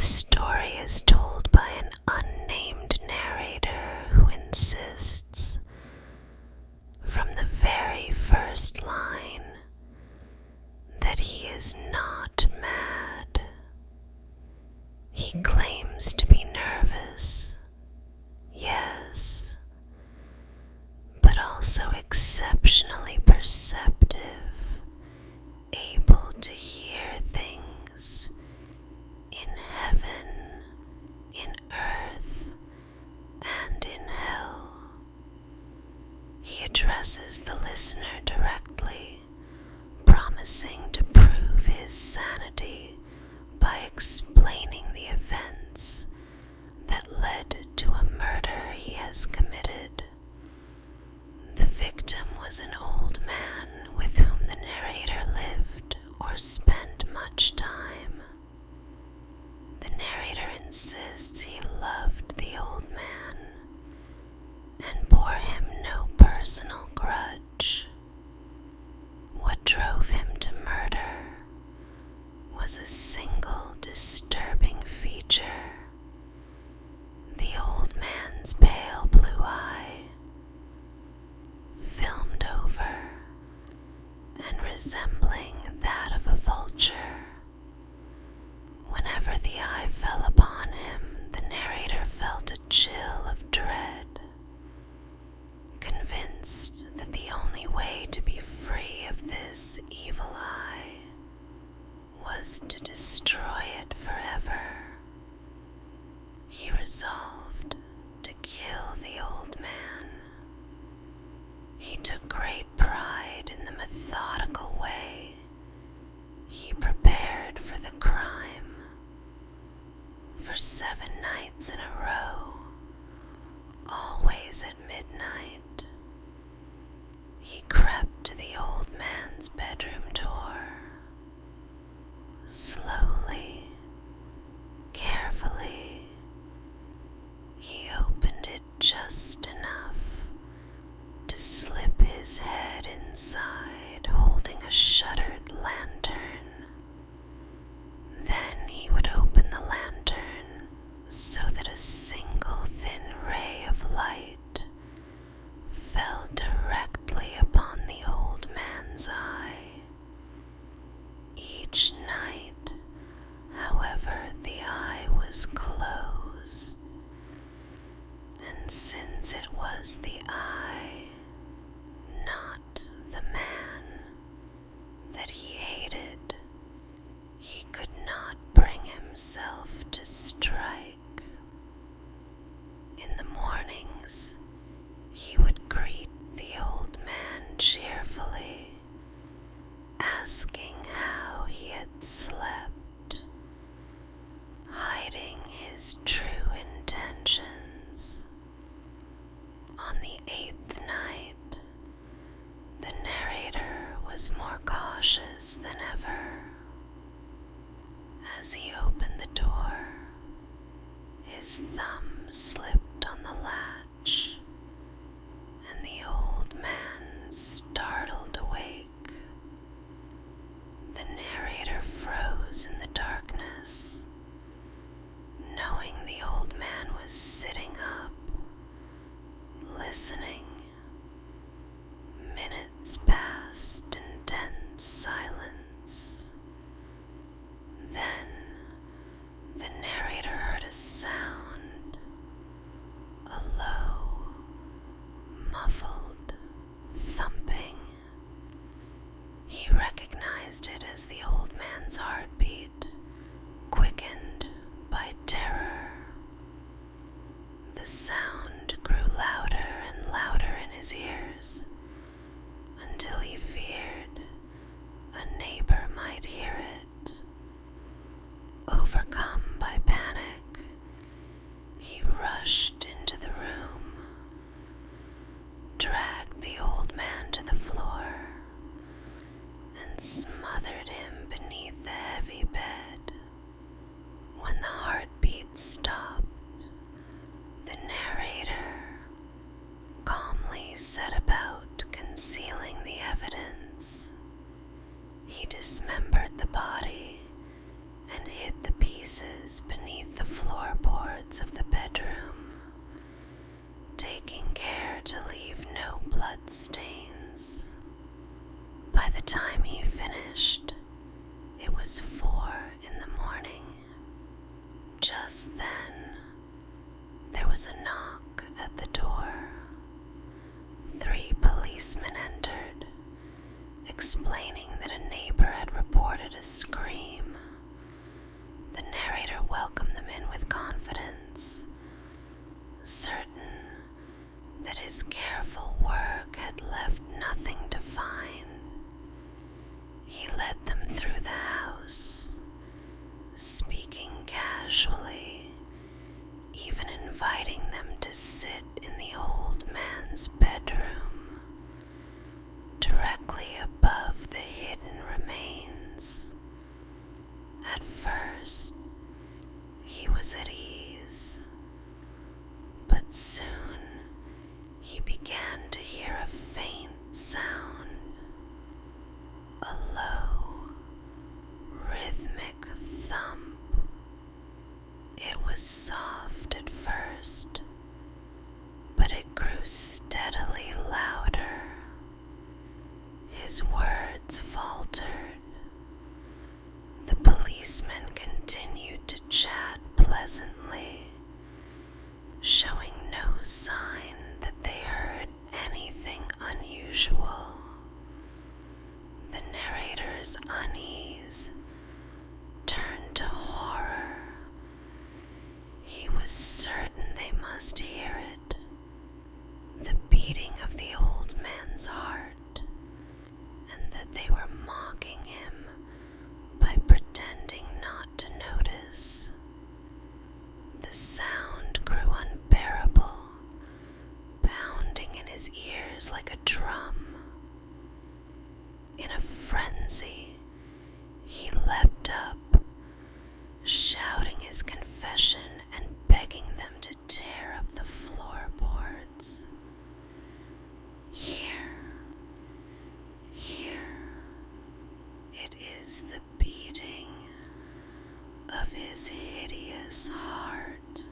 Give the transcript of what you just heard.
story is told by an unnamed narrator who insists, from the very first line, that he is not mad. He claims to be nervous, yes, but also exceptionally perceptive, able to hear things in heaven, in earth, and in hell. He addresses the listener directly, promising to prove his sanity by explaining the events that led to a murder he has committed. The victim was an old man with whom the narrator lived or spent much time. The narrator insists he loved the old man and bore him no personal grudge. What drove him to murder was a single disturbing feature: the old man's pale blue eye, filmed over and resembling that of a vulture. Whenever the eye fell upon him, the narrator felt a chill of dread, convinced that the only way to be free of this evil eye was to destroy it forever. He resolved to kill the old man. He took great pride in the methodical way he prepared for the crime. For 7 nights in a row, always at midnight, he crept to the old man's bedroom door. Slowly, carefully, he opened it just enough to slip his head inside, holding a shuttered lantern. Then he would open the lantern so that a single thin ray of light fell directly upon the old man's eye. Each night, however, the eye was closed, and since it was the eye, not the man, that he hated, he could not bring himself to strike. In the mornings, he would greet the old man cheerfully, asking how he had slept, hiding his true intentions. On the 8th night, the narrator was more cautious than ever. As he opened the door, his thumb slipped on the latch, and the old man startled awake. The narrator froze in the darkness, knowing the old man was sitting up, listening. Minutes passed in tense silence. Then the narrator heard a sound, a low, muffled thumping. He recognized it as the old man's heartbeat, quickened by terror. The sound grew louder and louder in his ears, until he feared a neighbor might hear it. Overcome by panic, the floorboards of the bedroom, taking care to leave no blood stains. By the time he finished, it was 4 in the morning. Just then, there was a knock at the door. 3 policemen entered, explaining that a neighbor had reported a scream. The narrator welcomed them in with confidence, certain that his careful work had left nothing to find. He led them through the house, speaking casually, even inviting them to sit in the old man's bedroom, directly above the hidden remains. At first, he was at ease, but soon he began to hear a faint sound, a low, rhythmic thump. It was soft at first, but it grew steadily louder. His words faltered. The policemen continued to chat pleasantly, showing no sign that they heard anything unusual. The narrator's unease turned to horror. He was certain they must hear it, the beating of the old man's heart, and that they were mocking him by pretending not to notice. The sound grew unbearable, pounding in his ears like a drum. In a frenzy, he leapt up, shouting his confession and begging them to tear up the floorboards. Here, it is the beating of his hideous heart.